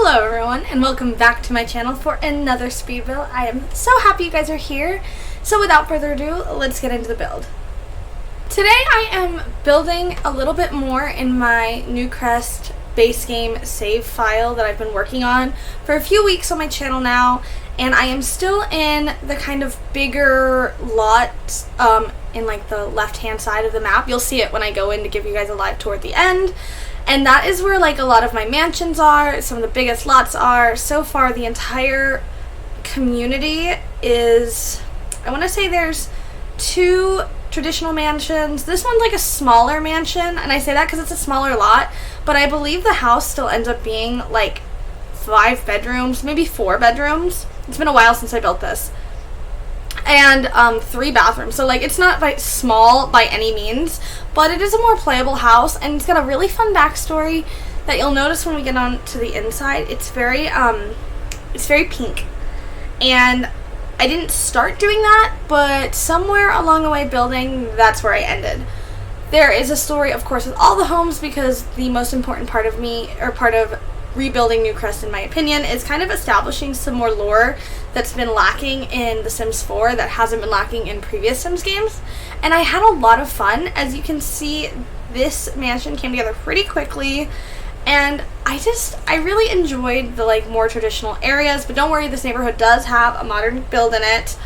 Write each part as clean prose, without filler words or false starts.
Hello everyone, and welcome back to my channel for another speed build. I am so happy you guys are here. So without further ado, let's get into the build. Today I am building a little bit more in my Newcrest base game save file that I've been working on for a few weeks on my channel now, and I am still in the kind of bigger lot in like the left hand side of the map. You'll see it when I go in to give you guys a live tour at the end. And that is where like a lot of my mansions are, some of the biggest lots are. So far the entire community is, I want to say there's 2 traditional mansions. This one's like a smaller mansion, and I say that because it's a smaller lot, but I believe the house still ends up being like 5 bedrooms, maybe 4 bedrooms. It's been a while since I built this. And 3 bathrooms, so like it's not small by any means, but it is a more playable house, and it's got a really fun backstory that you'll notice when we get on to the inside. It's very pink, and I didn't start doing that, but somewhere along the way building, that's where I ended. There is a story, of course, with all the homes, because the most important part of rebuilding Newcrest, in my opinion, is kind of establishing some more lore that's been lacking in The Sims 4 that hasn't been lacking in previous Sims games. And I had a lot of fun. As you can see, this mansion came together pretty quickly, and I really enjoyed the like more traditional areas. But don't worry, this neighborhood does have a modern build in it,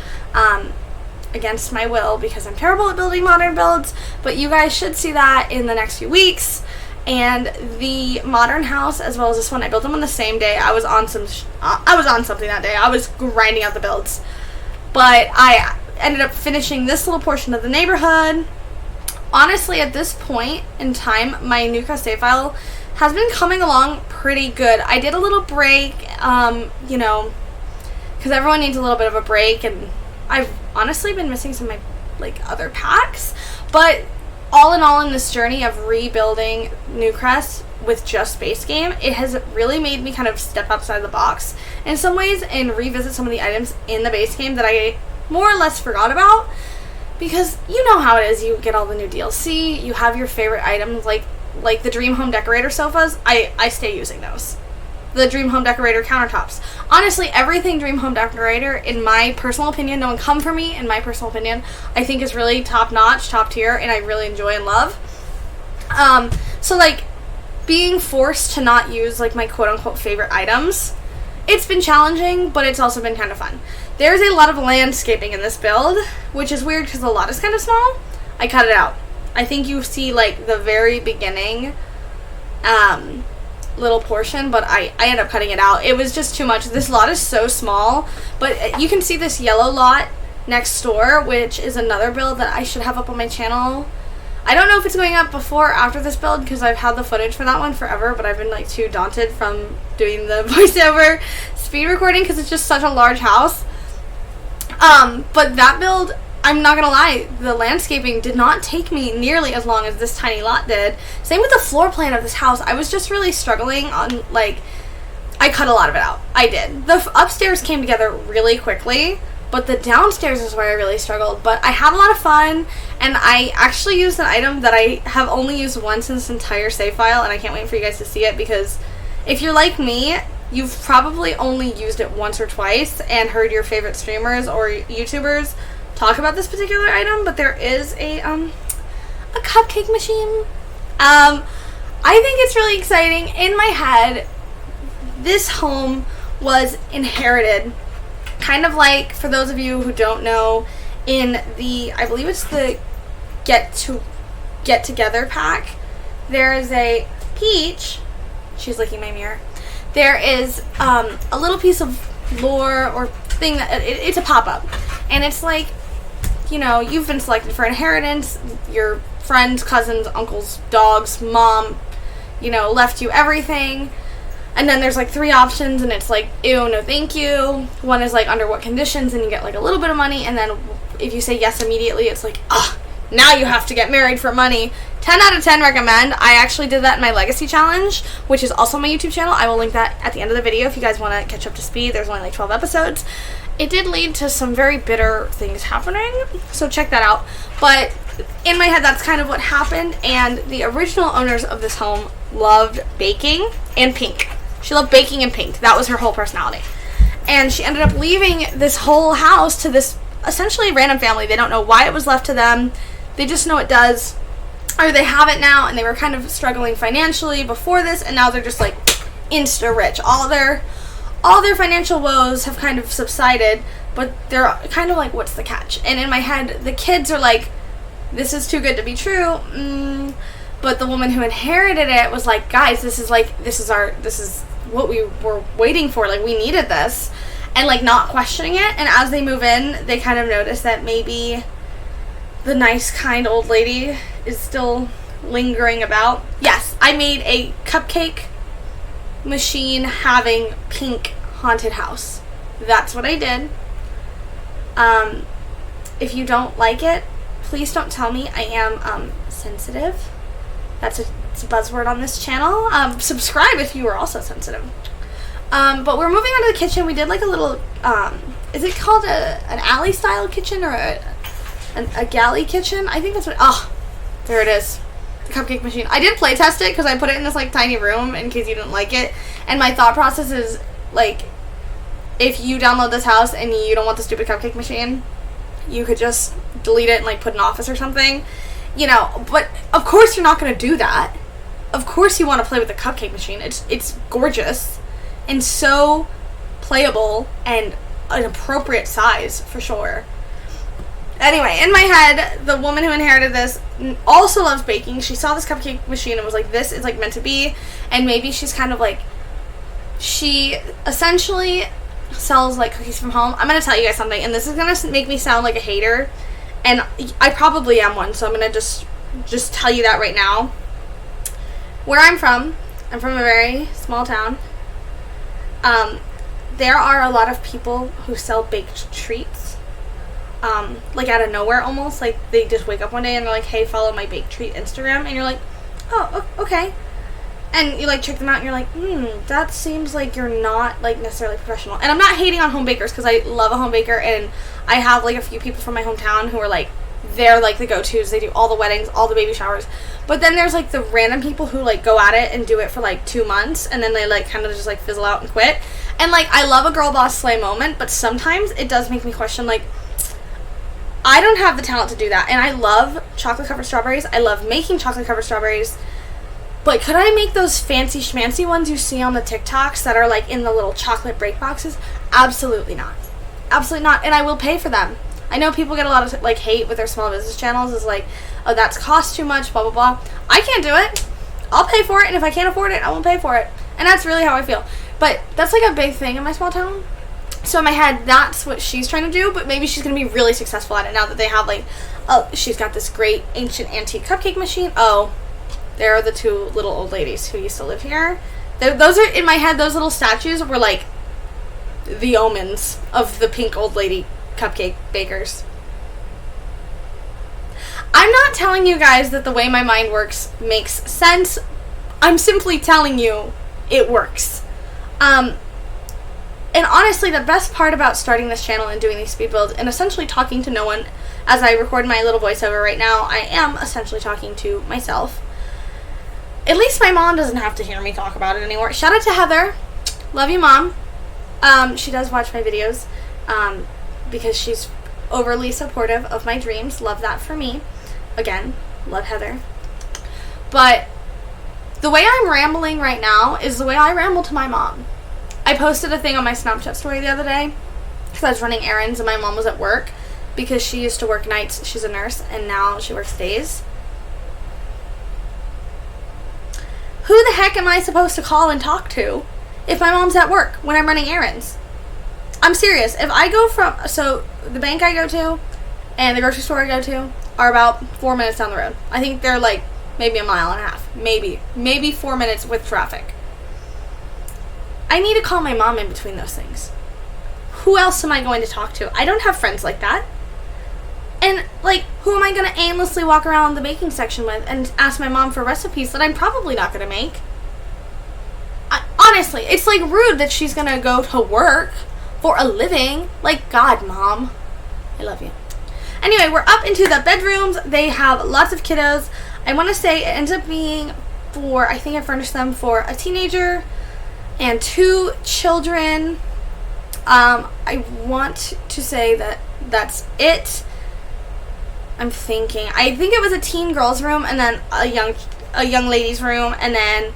against my will, because I'm terrible at building modern builds, but you guys should see that in the next few weeks. And the modern house, as well as this one, I built them on the same day. I was on something that day. I was grinding out the builds. But I ended up finishing this little portion of the neighborhood. Honestly, at this point in time, my Newcrest save file has been coming along pretty good. I did a little break, you know, because everyone needs a little bit of a break, and I've honestly been missing some of my like other packs. But all in all, in this journey of rebuilding Newcrest with just base game, it has really made me kind of step outside the box in some ways and revisit some of the items in the base game that I more or less forgot about. Because you know how it is, you get all the new DLC, you have your favorite items like the Dream Home Decorator sofas. I stay using those. The Dream Home Decorator countertops. Honestly, everything Dream Home Decorator, in my personal opinion, no one come for me, in my personal opinion, I think is really top notch, top tier, and I really enjoy and love. So like being forced to not use like my quote unquote favorite items, it's been challenging, but it's also been kind of fun. There's a lot of landscaping in this build, which is weird because the lot is kind of small. I cut it out. I think you see like the very beginning, little portion, but I ended up cutting it out. It was just too much. This lot is so small, but you can see this yellow lot next door, which is another build that I should have up on my channel. I don't know if it's going up before or after this build, because I've had the footage for that one forever, but I've been like too daunted from doing the voiceover speed recording because it's just such a large house. But that build, I'm not gonna lie, the landscaping did not take me nearly as long as this tiny lot did. Same with the floor plan of this house. I was just really struggling on, like, I cut a lot of it out. I did. The upstairs came together really quickly, but the downstairs is where I really struggled. But I had a lot of fun, and I actually used an item that I have only used once in this entire save file, and I can't wait for you guys to see it, because if you're like me, you've probably only used it once or twice and heard your favorite streamers or YouTubers talk about this particular item. But there is a cupcake machine. I think it's really exciting. In my head, this home was inherited, kind of like, for those of you who don't know, in the, I believe it's the Get Together pack, there is a Peach. She's licking my mirror. There is a little piece of lore or thing that it's a pop-up, and it's like, you know, you've been selected for inheritance, your friends, cousins, uncles, dogs, mom, you know, left you everything. And then there's like 3 options, and it's like, ew, no thank you. One is like, under what conditions, and you get like a little bit of money. And then if you say yes immediately, it's like, now you have to get married for money. 10 out of 10 recommend. I actually did that in my legacy challenge, which is also on my YouTube channel. I will link that at the end of the video if you guys want to catch up to speed. There's only like 12 episodes. It did lead to some very bitter things happening, so check that out. But in my head, that's kind of what happened, and the original owners of this home loved baking and pink. She loved baking and pink. That was her whole personality. And she ended up leaving this whole house to this essentially random family. They don't know why it was left to them. They just know it does. Or they have it now, and they were kind of struggling financially before this, and now they're just like insta rich. All their financial woes have kind of subsided, but they're kind of like, what's the catch? And in my head, the kids are like, this is too good to be true. But the woman who inherited it was like, guys, this is what we were waiting for. Like, we needed this. And like not questioning it. And as they move in, they kind of notice that maybe the nice, kind old lady is still lingering about. Yes, I made a cupcake machine having pink haunted house. That's what I did. If you don't like it, please don't tell me. I am sensitive. It's a buzzword on this channel. Subscribe if you are also sensitive. But we're moving on to the kitchen. We did like a little, is it called an alley style kitchen or a galley kitchen? I think that's what, there it is. The cupcake machine. I did play test it because I put it in this like tiny room in case you didn't like it. And my thought process is like, if you download this house and you don't want the stupid cupcake machine, you could just delete it and like put an office or something, you know. But of course you're not going to do that. Of course you want to play with the cupcake machine. It's gorgeous and so playable and an appropriate size for sure. Anyway, in my head, the woman who inherited this also loves baking. She saw this cupcake machine and was like, this is like meant to be. And maybe she's kind of like, she essentially sells like cookies from home. I'm going to tell you guys something, and this is going to make me sound like a hater, and I probably am one, so I'm going to just tell you that right now. Where I'm from a very small town. There are a lot of people who sell baked treats, like out of nowhere almost. Like they just wake up one day and they're like, hey, follow my baked treat Instagram, and you're like, oh, okay. And you like check them out and you're like, that seems like you're not like necessarily professional. And I'm not hating on home bakers because I love a home baker, and I have like a few people from my hometown who are like, they're like the go-tos. They do all the weddings, all the baby showers. But then there's like the random people who like go at it and do it for like 2 months, and then they like kind of just like fizzle out and quit. And like, I love a girl boss slay moment, but sometimes it does make me question, like, I don't have the talent to do that. And I love chocolate covered strawberries. I love making chocolate covered strawberries. But could I make those fancy schmancy ones you see on the TikToks that are like in the little chocolate break boxes? Absolutely not. Absolutely not. And I will pay for them. I know people get a lot of like hate with their small business channels. Is like, oh, that's cost too much, blah, blah, blah. I can't do it. I'll pay for it. And if I can't afford it, I won't pay for it. And that's really how I feel. But that's like a big thing in my small town. So in my head, that's what she's trying to do. But maybe she's going to be really successful at it now that they have like, oh, she's got this great ancient antique cupcake machine. Oh, there are the two little old ladies who used to live here. Those are, in my head, those little statues were like the omens of the pink old lady cupcake bakers. I'm not telling you guys that the way my mind works makes sense. I'm simply telling you it works. And honestly, the best part about starting this channel and doing these speed builds and essentially talking to no one, as I record my little voiceover right now, I am essentially talking to myself. At least my mom doesn't have to hear me talk about it anymore. Shout out to Heather. Love you, Mom. She does watch my videos because she's overly supportive of my dreams. Love that for me. Again, love Heather. But the way I'm rambling right now is the way I ramble to my mom. I posted a thing on my Snapchat story the other day because I was running errands and my mom was at work because she used to work nights. She's a nurse and now she works days. Who the heck am I supposed to call and talk to if my mom's at work when I'm running errands? I'm serious. If I go so the bank I go to and the grocery store I go to are about 4 minutes down the road. I think they're like maybe a mile and a half. Maybe 4 minutes with traffic. I need to call my mom in between those things. Who else am I going to talk to? I don't have friends like that. And, like, who am I going to aimlessly walk around the baking section with and ask my mom for recipes that I'm probably not going to make? Honestly, it's, like, rude that she's going to go to work for a living. Like, God, Mom. I love you. Anyway, we're up into the bedrooms. They have lots of kiddos. I want to say it ends up being I think I furnished them for a teenager, and 2 children. I want to say that that's it. I'm thinking. I think it was a teen girls room, and then a young ladies room, and then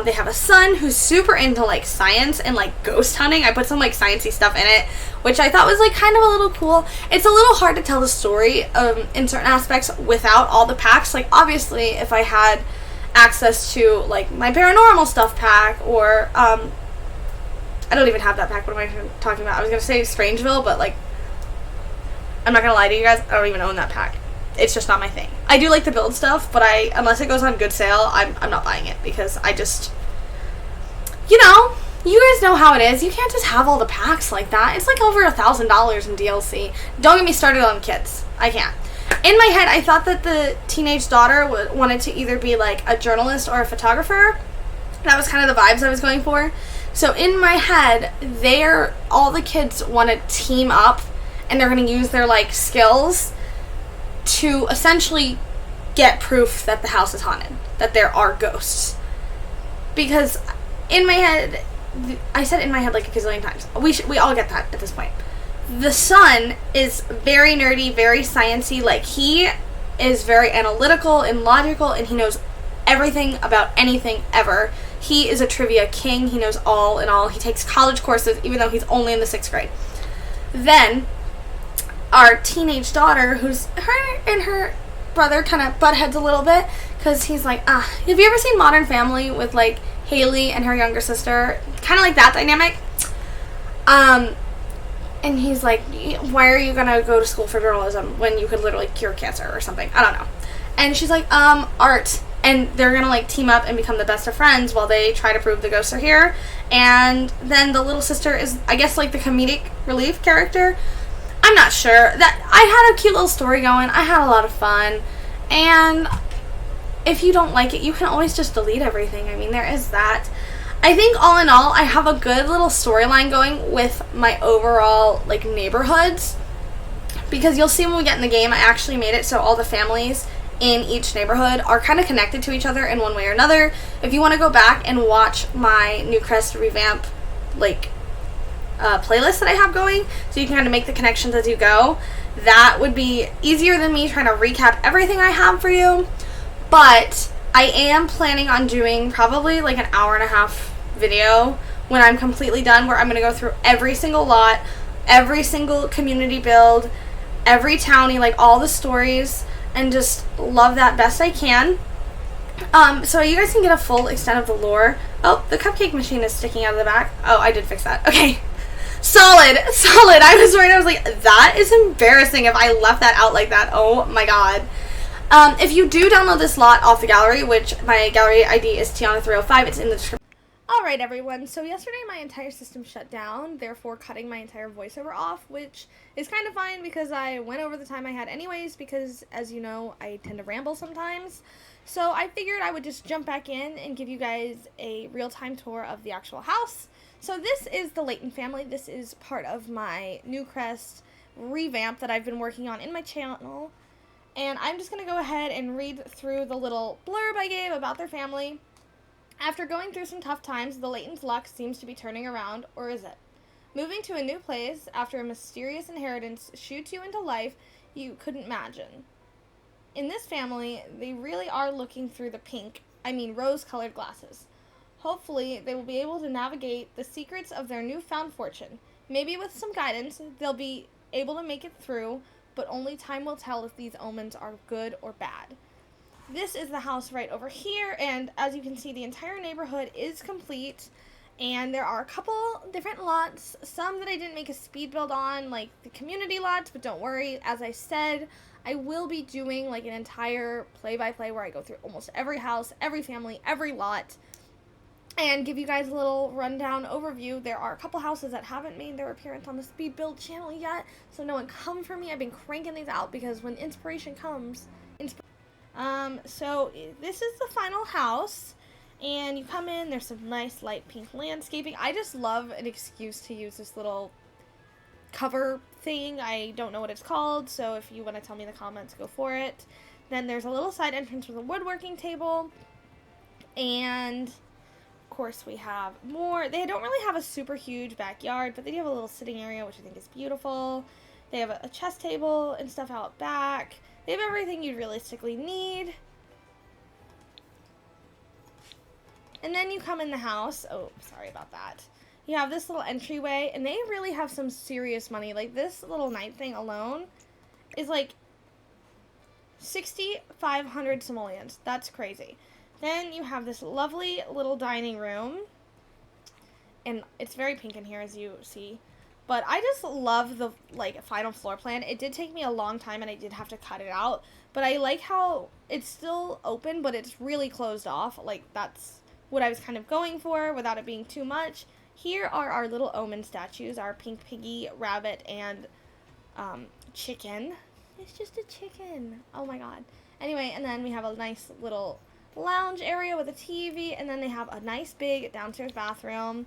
they have a son who's super into like science and like ghost hunting. I put some like sciencey stuff in it, which I thought was like kind of a little cool. It's a little hard to tell the story in certain aspects without all the packs. Like obviously if I had access to like my paranormal stuff pack, or I don't even have that pack. What am I talking about? I was gonna say Strangeville, but like I'm not gonna lie to you guys, I don't even own that pack. It's just not my thing. I do like the build stuff, but unless it goes on good sale, I'm not buying it, because I just, you guys know how it is. You can't just have all the packs like that. It's like over $1,000 in DLC. Don't get me started on kids. I can't. In my head, I thought that the teenage daughter wanted to either be like a journalist or a photographer. That was kind of the vibes I was going for. So in my head, all the kids want to team up, and they're going to use their like skills to essentially get proof that the house is haunted, that there are ghosts. Because in my head, I said in my head like a gazillion times, we all get that at this point. The son is very nerdy, very sciencey. Like, he is very analytical and logical, and he knows everything about anything ever. He is a trivia king. He knows all in all. He takes college courses even though he's only in the 6th grade. Then our teenage daughter, her and her brother kind of butt heads a little bit, because he's like, have you ever seen Modern Family with like Haley and her younger sister? Kind of like that dynamic. And he's like, why are you gonna go to school for journalism when you could literally cure cancer or something? I don't know. And she's like, art. And they're gonna like team up and become the best of friends while they try to prove the ghosts are here. And then the little sister is, I guess, like the comedic relief character. I'm not sure. That I had a cute little story going. I had a lot of fun. And if you don't like it, you can always just delete everything. I mean, there is that. I think all in all, I have a good little storyline going with my overall like neighborhoods, because you'll see when we get in the game, I actually made it so all the families in each neighborhood are kind of connected to each other in one way or another. If you want to go back and watch my Newcrest revamp like playlist that I have going, so you can kind of make the connections as you go, that would be easier than me trying to recap everything I have for you. But I am planning on doing probably like an 1.5-hour video when I'm completely done, where I'm going to go through every single lot, every single community build, every townie, like all the stories, and just love that best I can. So you guys can get a full extent of the lore. Oh, the cupcake machine is sticking out of the back. Oh, I did fix that. Okay. Solid. I was worried. I was like, that is embarrassing if I left that out like that. Oh my god. If you do download this lot off the gallery, which my gallery ID is Tiana305, it's in the description. Alright everyone, so yesterday my entire system shut down, therefore cutting my entire voiceover off, which is kind of fine because I went over the time I had anyways, because as you know, I tend to ramble sometimes. So I figured I would just jump back in and give you guys a real-time tour of the actual house. So this is the Layton family. This is part of my Newcrest revamp that I've been working on in my channel. And I'm just going to go ahead and read through the little blurb I gave about their family. After going through some tough times, the Layton's luck seems to be turning around, or is it? Moving to a new place after a mysterious inheritance shoots you into life you couldn't imagine. In this family, they really are looking through the rose-colored glasses. Hopefully, they will be able to navigate the secrets of their newfound fortune. Maybe with some guidance, they'll be able to make it through, but only time will tell if these omens are good or bad. This is the house right over here, and as you can see, the entire neighborhood is complete, and there are a couple different lots, some that I didn't make a speed build on, like the community lots, but don't worry, as I said, I will be doing like an entire play-by-play where I go through almost every house, every family, every lot, and give you guys a little rundown overview. There are a couple houses that haven't made their appearance on the speed build channel yet, so no one come for me. I've been cranking these out because when inspiration comes, so this is the final house, and you come in, there's some nice light pink landscaping. I just love an excuse to use this little cover thing. I don't know what it's called, so if you want to tell me in the comments, go for it. Then there's a little side entrance with a woodworking table, and of course, we have more. They don't really have a super huge backyard, but they do have a little sitting area, which I think is beautiful. They have a chess table and stuff out back. They have everything you'd realistically need. And then you come in the house. Oh, sorry about that. You have this little entryway, and they really have some serious money. Like, this little night thing alone is like 6,500 simoleons. That's crazy. Then you have this lovely little dining room, and it's very pink in here, as you see. But I just love the, like, final floor plan. It did take me a long time, and I did have to cut it out. But I like how it's still open, but it's really closed off. Like, that's what I was kind of going for without it being too much. Here are our little omen statues, our pink piggy, rabbit, and chicken. It's just a chicken. Oh, my God. Anyway, and then we have a nice little lounge area with a TV, and then they have a nice big downstairs bathroom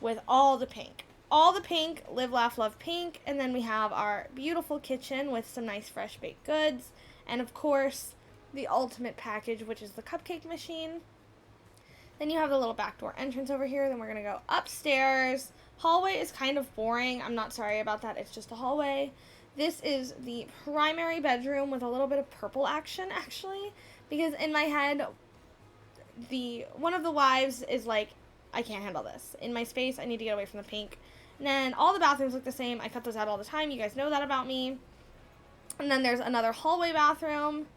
with all the pink. All the pink, live, laugh, love pink. And then we have our beautiful kitchen with some nice fresh baked goods. And of course, the ultimate package, which is the cupcake machine. Then you have the little back door entrance over here. Then we're going to go upstairs. Hallway is kind of boring. I'm not sorry about that. It's just a hallway. This is the primary bedroom with a little bit of purple action, actually. Because in my head, one of the wives is like, I can't handle this. In my space, I need to get away from the pink. And then all the bathrooms look the same. I cut those out all the time. You guys know that about me. And then there's another hallway bathroom.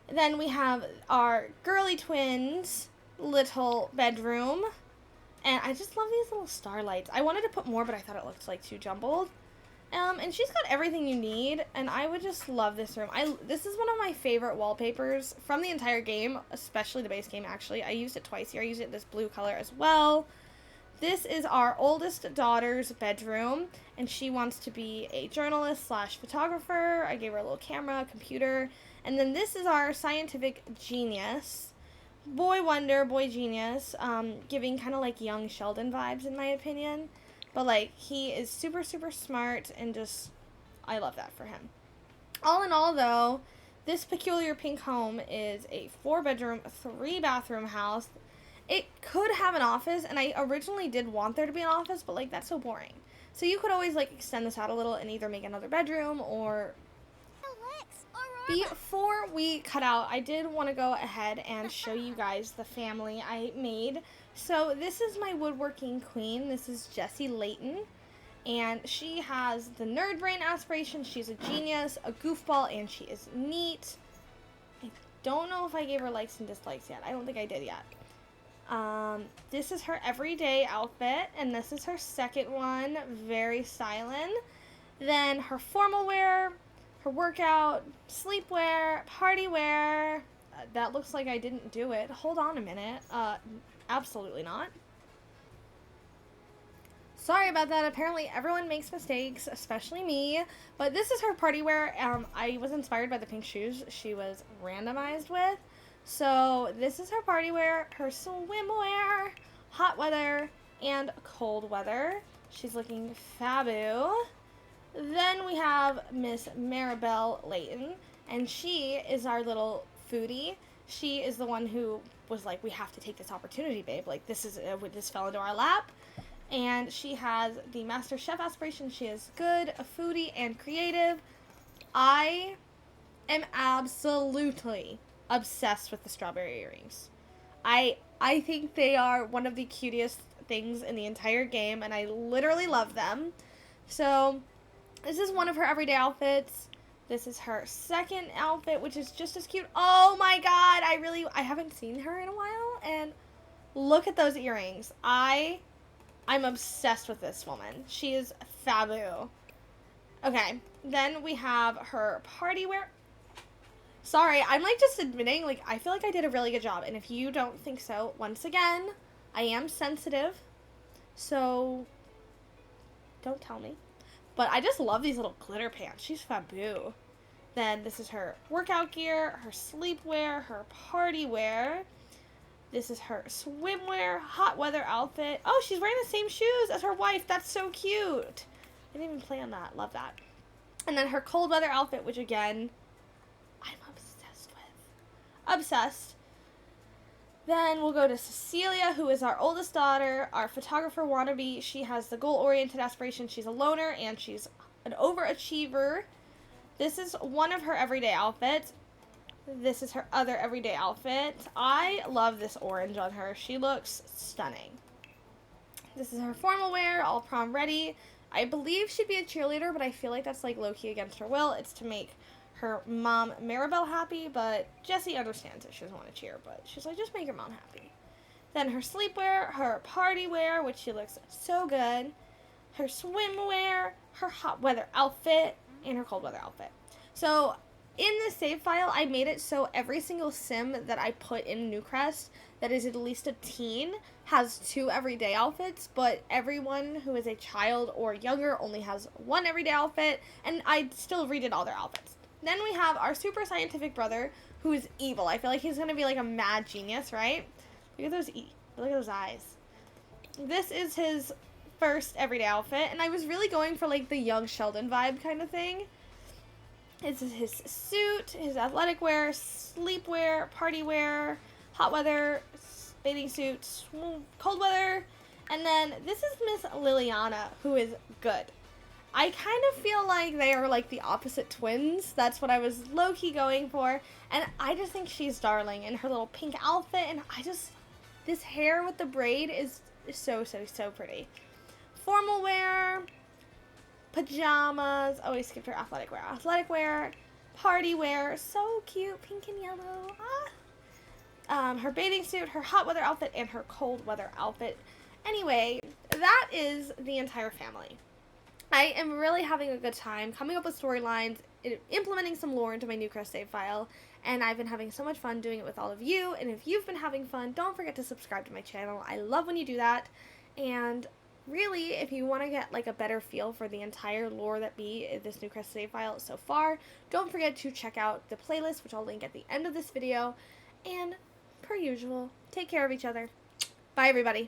Then we have our girly twins little bedroom. And I just love these little starlights. I wanted to put more, but I thought it looked like too jumbled. And she's got everything you need, and I would just love this room. This is one of my favorite wallpapers from the entire game, especially the base game, actually. I used it twice here. I used it in this blue color as well. This is our oldest daughter's bedroom, and she wants to be a journalist / photographer. I gave her a little camera, a computer. And then this is our scientific genius. Boy wonder, boy genius, giving kind of like young Sheldon vibes, in my opinion. But, like, he is super, super smart, and just, I love that for him. All in all, though, this peculiar pink home is a 4-bedroom, 3-bathroom house. It could have an office, and I originally did want there to be an office, but, like, that's so boring. So you could always, like, extend this out a little and either make another bedroom or... Before we cut out, I did want to go ahead and show you guys the family I made. So this is my woodworking queen. This is Jessie Layton, and she has the nerd brain aspiration. She's a genius, a goofball, and she is neat. I don't know if I gave her likes and dislikes yet. I don't think I did yet. This is her everyday outfit, and this is her second one, very styling. Then her formal wear, her workout, sleepwear, party wear. That looks like I didn't do it. Hold on a minute. Absolutely not. Sorry about that. Apparently everyone makes mistakes, especially me. But this is her party wear. I was inspired by the pink shoes she was randomized with. So this is her party wear, her swimwear, hot weather, and cold weather. She's looking fabu. Then we have Miss Maribel Layton, and she is our little foodie. She is the one who was like, we have to take this opportunity, babe. Like, this fell into our lap. And she has the Master Chef aspiration. She is good, a foodie, and creative. I am absolutely obsessed with the strawberry earrings. I think they are one of the cutest things in the entire game, and I literally love them. So this is one of her everyday outfits. This is her second outfit, which is just as cute. Oh my god, I haven't seen her in a while, and look at those earrings. I'm obsessed with this woman. She is fabu. Okay, then we have her party wear. Sorry, I'm like just admitting, like, I feel like I did a really good job, and if you don't think so, once again, I am sensitive, so don't tell me. But I just love these little glitter pants. She's fabu. Then this is her workout gear, her sleepwear, her party wear. This is her swimwear, hot weather outfit. Oh, she's wearing the same shoes as her wife. That's so cute. I didn't even plan that. Love that. And then her cold weather outfit, which again, I'm obsessed with. Obsessed. Then we'll go to Cecilia, who is our oldest daughter, our photographer wannabe. She has the goal-oriented aspiration. She's a loner, and she's an overachiever. This is one of her everyday outfits. This is her other everyday outfit. I love this orange on her. She looks stunning. This is her formal wear, all prom ready. I believe she'd be a cheerleader, but I feel like that's like low-key against her will. It's to make her mom, Maribel, happy, but Jessie understands that she doesn't want to cheer, but she's like, just make your mom happy. Then her sleepwear, her party wear, which she looks so good, her swimwear, her hot weather outfit, and her cold weather outfit. So in this save file, I made it so every single sim that I put in Newcrest that is at least a teen has 2 everyday outfits, but everyone who is a child or younger only has 1 everyday outfit, and I still redid all their outfits. Then we have our super scientific brother, who is evil. I feel like he's going to be like a mad genius, right? Look at those eyes. This is his first everyday outfit, and I was really going for like the young Sheldon vibe kind of thing. This is his suit, his athletic wear, sleepwear, party wear, hot weather, bathing suit, cold weather, and then this is Miss Liliana, who is good. I kind of feel like they are like the opposite twins. That's what I was low-key going for, and I just think she's darling in her little pink outfit, and this hair with the braid is so pretty. Formal wear, pajamas. Oh, I skipped her athletic wear. Athletic wear, party wear. So cute, pink and yellow. Her bathing suit, her hot weather outfit, and her cold weather outfit. Anyway, that is the entire family. I am really having a good time coming up with storylines, implementing some lore into my Newcrest save file, and I've been having so much fun doing it with all of you. And if you've been having fun, don't forget to subscribe to my channel. I love when you do that. And really, if you want to get like a better feel for the entire lore that be this Newcrest save file so far, don't forget to check out the playlist, which I'll link at the end of this video. And per usual, take care of each other. Bye, everybody.